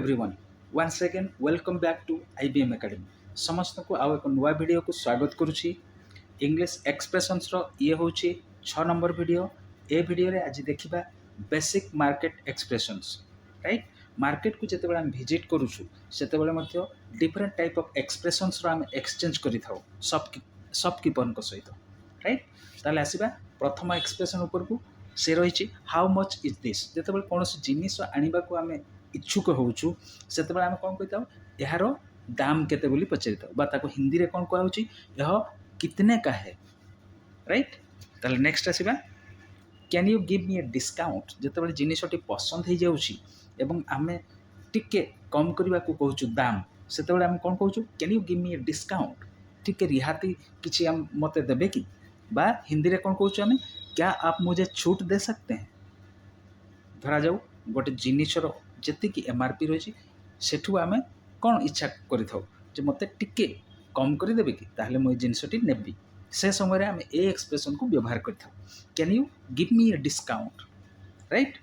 Everyone once again welcome back to IBM academy समस्त को आउ एक नुआ वीडियो को स्वागत करुच्ची इंग्लिश एक्सप्रेशंस रो ये हूँ 6 नंबर वीडियो ए वीडियो रे आज देखिबा basic market expressions right market को जते बेला हम विजिट करूछु सेते बेला मध्य डिफरेंट टाइप ऑफ एक्सप्रेशंस रो हम एक्सचेंज करि थाउ सब कीपर को सहित राइट ताले आसीबा प्रथम एक्सप्रेशन ऊपर को से रही हाउ मच इज दिस जते बेला कोनोसी जिनिस आनिबा को हमें इच्छुक होउछु सेते बेला हम कोन कहिताउ यार दाम केते बोली पचारिताउ बा ताको हिंदी रे कोन कहउछि यह कितने का है राइट ताले नेक्स्ट आसीबा can you give me a discount जते बेला जिनिसटी पसंद हो जाउछि एवं आमे टिके कम करबा को कहउछु दाम सेते बेला हम कोन कहउछु can you give me a discount टिके रिहाती किछि हम मते देबे कि बा हिंदी रे कोन कहउछु हमें क्या आप मुझे छूट दे सकते हैं धरा जाऊ गोटे जिनिसर जी MRP रही सेठू आम कौन इच्छा कर मत टिके कम करदेवे कि ताहले मुझे जिनसटी नेबी से समय आम ए एक्सप्रेशन को व्यवहार कर can you give me a discount right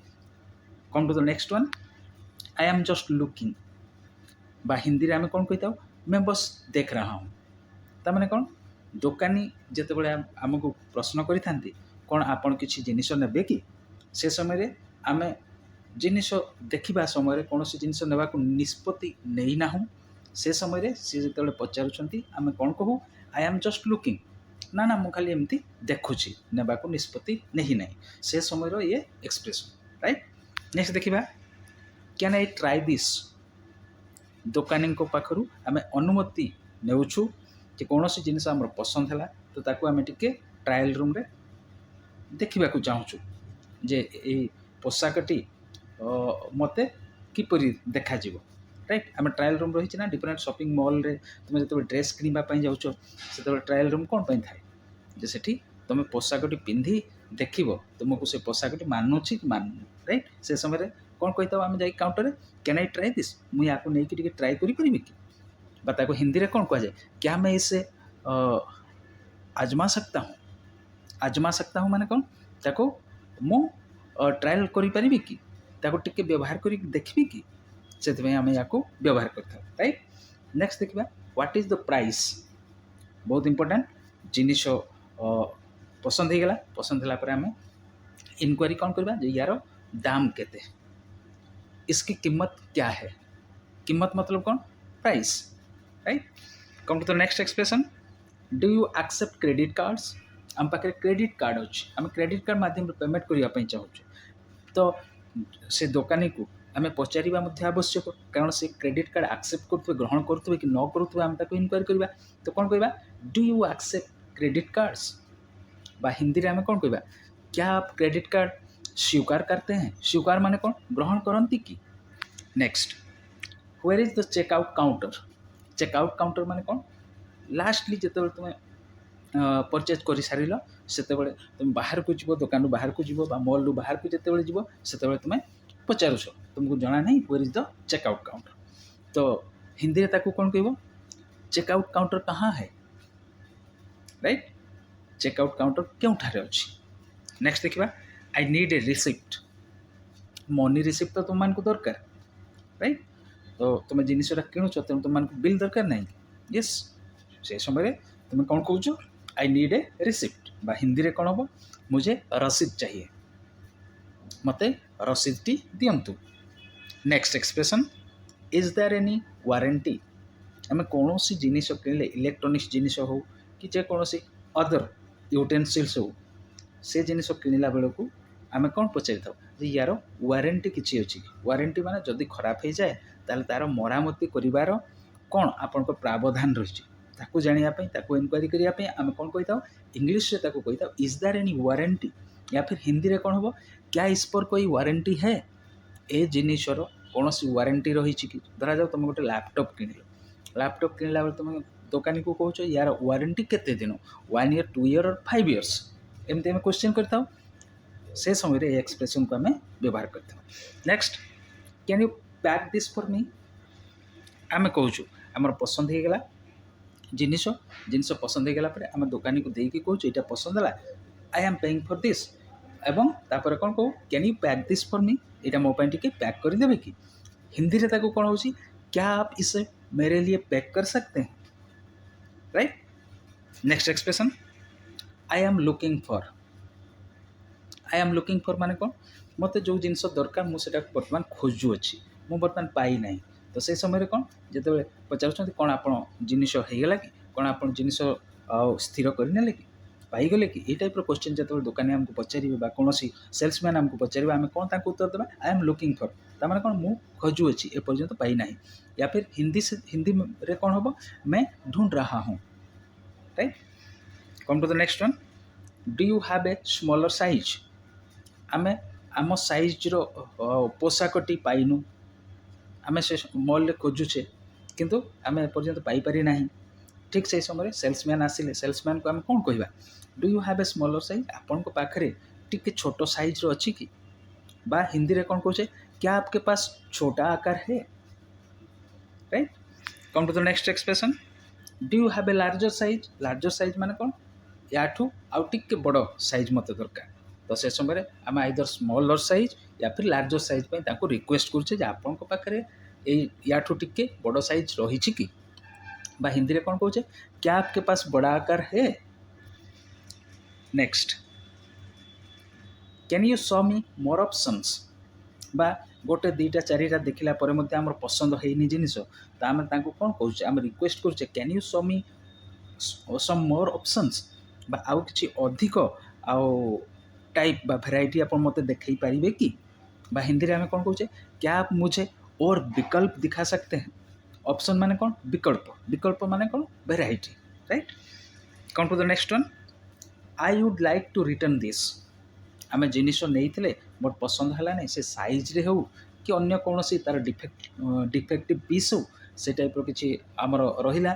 come to the next one I am just looking बा हिंदी रे आम कौन कही मैं बस देख रहा हूँ ताने कौन दोकानी जिते बड़े आमको प्रश्न करि कौन आपन किसी जिनिस नेबे कि से समय आम जिनिस देखा समय कौन जिनिस नेबा निष्पत्ति नहीं ना से समय सी जो पचारुंट आम कौन कहू आई एम जस्ट लुकिंग ना ना मुझे खाली एमती देखुची नेबा निष्पत्ति नहीं ना से समय ये एक्सप्रेशन राइट नेक्स्ट देखा कैन आई ट्राई दिस दोकानी पाखु आम अनुमति नेउछु कि कौन जिनिस आम पसंद है तो ताकू आम टिके ट्रायल रूम रे देखा चाहूँ जे ये पोशाकटी मते किपरि देखा राइट आम ट्रायल रूम रही ना डिफरेंट शॉपिंग मॉल रे तुम जो ड्रेस किणवाई जाऊच से ट्रायल रूम कौन पाई थाए जे सेठी तुम पोशाकटी पिंधि देख तुमको से पोशाकटी मानुची मानु राइट से समय कौन कही आम जा काउंटर रे कैन आई ट्राई दिस मुझे या नहीं ट्राई करी कि बता को हिंदी रे कौन कह जाए क्या मैं इसे आजमा सकता हूँ माने कौन ताको मो ट्रायल करि परिबि कि ताको टिके व्यवहार करि देखबि कि से आम या व्यवहार करता राइट नेक्स्ट देखा व्हाट इज द प्राइस बहुत इंपोर्टेंट जिनिस पसंद होगा पसंद है आम इनक्वारी कौन करबा जे यार दाम केते इसकी कीमत क्या है कीमत मतलब कौन price right come to the next expression do you accept credit cards आम पाखे क्रेडिट कार्ड अच्छे आम क्रेडिट कार्ड माध्यम पेमेंट करने चाहूँ तो से दोकानी को आम पचार आवश्यक कारण से क्रेडिट कार्ड एक्सेप्ट करुवे ग्रहण करुवे कि न करुवे आम ताको इनक्वारी करवा तो कौन कहवा do you accept credit cards बा हिंदी में आम कौन कहवा क्या आप क्रेडिट कार्ड स्वीकार करते हैं स्वीकार माने कौन ग्रहण करती कि next where is the checkout counter माने कौन लास्टली जिते तुम्हें परचेज कर सारे से तुम बाहर को जीव दुकान बाहर को जीव मॉल रू बाहर को जिते जीव से तुम्हें पचारुछ तुमको जना नहीं where is the checkout counter तो हिंदी में कौन कह चेकआउट काउंटर कहाँ है राइट चेकआउट काउंटर क्योंठारे अच्छी नेक्स्ट देखा I need a receipt money receipt तो तुम दरकार राइट तो तुम जिनसा किणुच तेणु तुम बिल दरकार नहीं यस से समय तुम कौन कौच आई नीड ए रिसिप्ट बा हिंदी में कौन हम मुझे रसीद चाहिए मते रसीदटी दिंतु next expression is there any warranty आम कौन सी जिनिस किणले इलेक्ट्रोनिक्स जिनिस हो कि जेकोसी अदर यूटेन्सिल्स हो से जिनिस किणला बेलू आम कौन पचारि था यार वारंटी किसी अच्छी वारंटी माने जदि खराब हो जाए ताल तार मरामती करिवार कौन आपण प्रावधान रही ताकू जानापी इनक्वारी करने आम कौन कही था इंग्लिश से कही था इज देयर एनी वारंटी या फिर हिंदी में कौन हम क्या इस पर कोई वारंटी है ए जिनिसर कौन सी वारंटी रही कि धरा जाओ तुम गोटे लैपटॉप किणला बेले तुम दोकानी को कहो यार वारंटी केते दिन 1 year 2 year और 5 years एमती आम क्वेश्चन करता से समय एक्सप्रेशन को आम व्यवहार करता next can you pack this for me आम कहूँ आमर पसंद हो गला जिनिस पसंद हो गला आम दोकानी को देकी कहूँ यहाँ पसंद है आई एम पेइंग फॉर दिस एवं तापर कौन कहू can you pack this for me यहाँ मोपाई टिके पैक करदेवे कि हिंदी रे ताको कौन होची, क्या आप इसे मेरे लिए पैक कर सकते हैं, right. Next expression, I am looking for. I am looking for माने कौन, मत जो जिनस दरकार मुझे बर्तमान खोजु अच्छी, मु बर्तमान पाई ना, तो से समय कौन जो पचार कौन आप जिनिस होगला कि कौन आप जिनिस स्थिर करने कि पाईगले कि ये टाइप क्वेश्चन जो दुकानी आमको पचारे कौन सेल्समैन आमको पचारे आम कौन उत्तर देवा, आई एम लुकिंग फॉर तार कौन मु खोजु अच्छी एपर्यंत पाई ना, या फिर हिंदी रे कौन हम, मैं ढूंढ रहा हूँ, right. Come to the next one, do you have a smaller size. आमे आम साइज रो पोशाकटी पाइनु, आमे से मॉल रे खोजुचे किंतु आमे एपर्यंत पाई पारि नाही। ठीक से समय सेल्समैन आसिले, सेल्समैन को आम कौन कहवा, do you have a smaller size, आपन को पाखरे टिके छोटो साइज रो अच्छी कि, बा हिंदी रे कौन कहछे, क्या आपके पास छोटा आकार है, right. Come to the next expression, do you have a larger size. Larger size माने कौन, याठू आउ टिके बड़ साइज मते दरकार, तो से समय आम आइदर स्मॉलर साइज या फिर लार्जर साइज पे ताको रिक्वेस्ट करुचे जे आपन को पाखरे याठू टिके बड़ साइज रही कि, बा हिंदी रे कौन कहछे, क्या आपके पास बड़ा आकार है। Next, can you show me more options, बा गोटे दुईटा चारिटा देखला पर मते हमर पसंद हेनी जिनिस, तो आम ताको कौन कहछे, आम रिक्वेस्ट करुचे can you show me some more options, बा आउ किछि अधिक आउ टाइप बा भेराइटी आप मते देखई पारिबे कि, बा हिंदी रे आम कौन कहछे, क्या आप मुझे और विकल्प दिखा सकते हैं। ऑप्शन माने कौन, विकल्प, विकल्प माने कौन, variety, right. Come to the next one, I would like to return this. आम जिनिस नहीं मोर पसंद है ना, से साइज रे हो कि अन्य कौन सी तार डिफेक्टिव पीस हो, से टाइप किसी आमर रहा,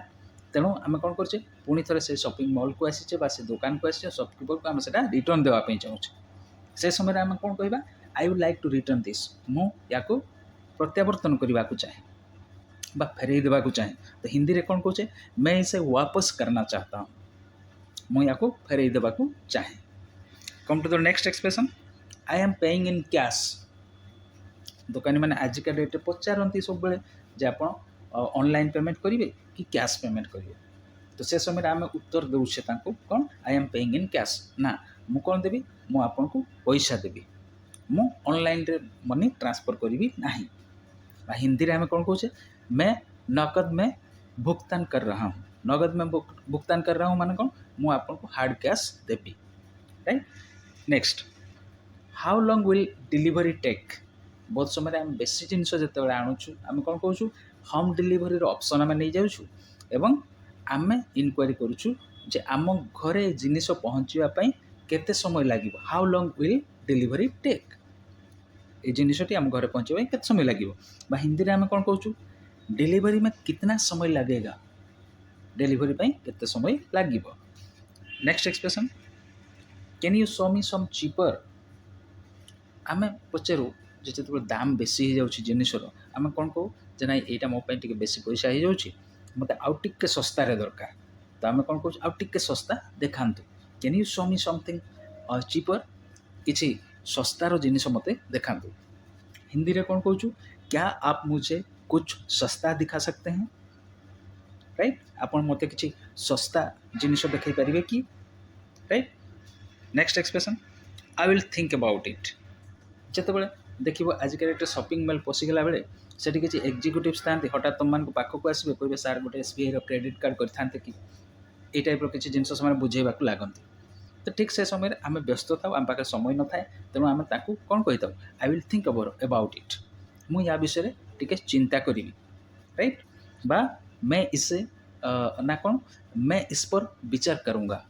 तेणु आम कौन करे पुणी थे से शॉपिंग मॉल को आसीचे बा से दुकान को आसीचे, शॉपकीपर को आम से रिटर्न देवाई चाहूँचे, से समय आम कौन कहवा, I would like to return this, मु या प्रत्यावर्तन करने को चाहे बा फेरई देवा चाहे, तो हिंदी रे कौन कहचे, मैं इसे वापस करना चाहता हूँ, मुझे या फेरई देवा चाहे। Come to the next expression, I am paying in cash. दुकानी मैंने आजिका डेट पचारती सब बेले जे आप ऑनलाइन पेमेंट करेंगे कि कैश पेमेंट करेंगे, तो से समय आम उत्तर दूचे कौन, आई एम पेइंग इन कैश, ना मु कौन देवी, मु आपन को पैसा देवी, मु ऑनलाइन रे मनी ट्रांसफर करी ना। हिंदी रे आम कौन कहचे, मैं नकद में भुगतान कर रहा हूँ, नगद में भुगतान कर रहा हूँ माने कौन, मु आपन को हार्ड कैश देवी, right. Next, how long will delivery take. बहुत समय आम बेसी जिनस जो आणुचु आम कौन कहूँ, होम डिलीवरी ऑप्शन आम नहीं जाऊँ एवं आम इनक्वारी करुचु जे आम घरे जिनिस पहुँचापी केते समय लगे, how long will delivery take, ये जिनिसटी आम घर पहुँचे केते समय लगे, बा हिंदी रे आम कौन कहूँ, डिलीवरी में कितना समय लगेगा, डिलीवरी पे केते समय लगे। Next expression, can you show me some cheaper. आम पचारू जो दाम बेसी हो जाऊँ जिनिसर, आम कौन कहू जे ना यहाँ मोपाई टे बेसी पैसा हो जाऊँगी, मत आउ टिके सस्तार दरकार, तो आम कौन कहूँ, आउ टिके सस्ता देखातु, can you show me something cheaper, किसी सस्तार जिनिस मत देखातु। हिंदी रे कौन कहूँ, क्या आप मुझे कुछ सस्ता दिखा सकते हैं, राइट। आप मत किसी सस्ता जिनिस देखई पारे कि, right. Next expression, I will think about it. जिते देखो आजिकल एक शॉपिंग मॉल पशिगला बेले से किसी एग्जीक्यूटिव्स था, हठात तुम मान पाखक आसवे कहे सार गोटे SBI क्रेडिट कार्ड करते कि ये टाइप किसी जिन से बुझेबा लगती, तो ठीक से समय आम व्यस्त था, आम पाखे समय न था, तेणु आम कौन कही था, I will think about it, मु या विषय टिके चिंता करी, राइट, बा मैं इसे ना कौन, मैं इस पर विचार करूँगा।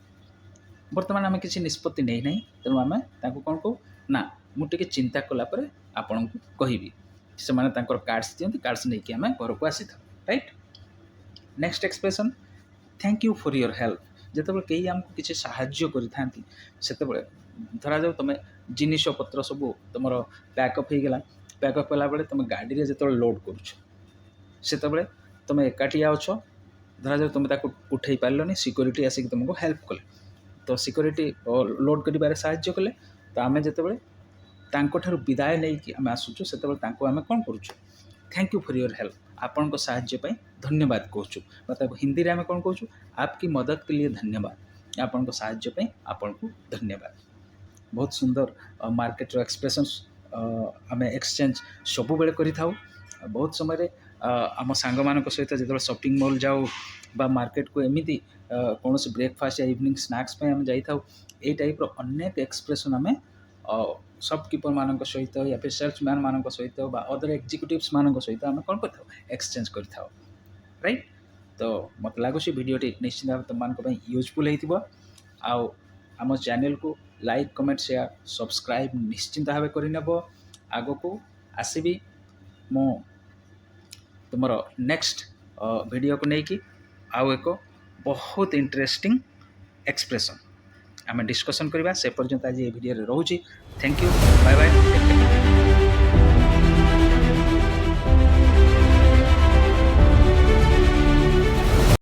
बर्तमान आम किसी निष्पत्ति नहीं ना, तेणु आम कौन कहू ना मुझे चिंता कलापर आपण को कहबी, से कार्ड्स दिखती, कार्ड्स नहीं आम घर को आसी था, right. Next expression, thank you for your help. जिते कहीं आमको किसी साहाय्य करते धरा जाऊ तुम जिनिस पत्र सब तुम पैकअप हो गला, पैकअप कला बेले तुम गाड़ी में जो लोड करते तुम एकाटिया अच्छ, धरा जाऊ तुम उठे पार्लनि, सिक्योरिटी आसिक तुमको हेल्प कले, तो सिक्योरिटी लोड कर साहाय्य कले, तो आम जिते विदाय नहीं कि आम आसुचु से आम कौन करुचु, thank you for your help आपण को साहाय्य पे धन्यवाद कहूँ मतलब हिंदी रे आम कौन कहूँ आपकी मदद के लिए धन्यवाद आपण को साहाय्य पे आपण को धन्यवाद बहुत सुंदर मार्केट एक्सप्रेशंस आम एक्सचेंज सब बेले करि थाउ बहुत समय आम सांग मान सहित जो शॉपिंग मॉल जाऊ बा मार्केट को एमती कौन से ब्रेकफास्ट या इवनिंग स्नैक्स पे आम जाइए ये टाइप रो अनेक एक्सप्रेशन आम शॉपकीपर मान सहित या फिर सेल्समैन मान सहित बा अदर एग्जीक्यूटिव्स मान सहित आम कौन कर एक्सचेंज कर राइट तो मत लगुच भिडियोटी निश्चित भाव तुम मान यूजफुल हो आम चैनल को लाइक कमेंट शेयर सब्सक्राइब निश्चिंत भाव करनेब आग को आसबि मो तुम नेक्स्ट वीडियो को लेकिन आउ एक बहुत इंटरेस्टिंग एक्सप्रेशन आम डिस्कसन करवा से पर्यंत आज ये वीडियो रोचे थैंक यू बाय बाय।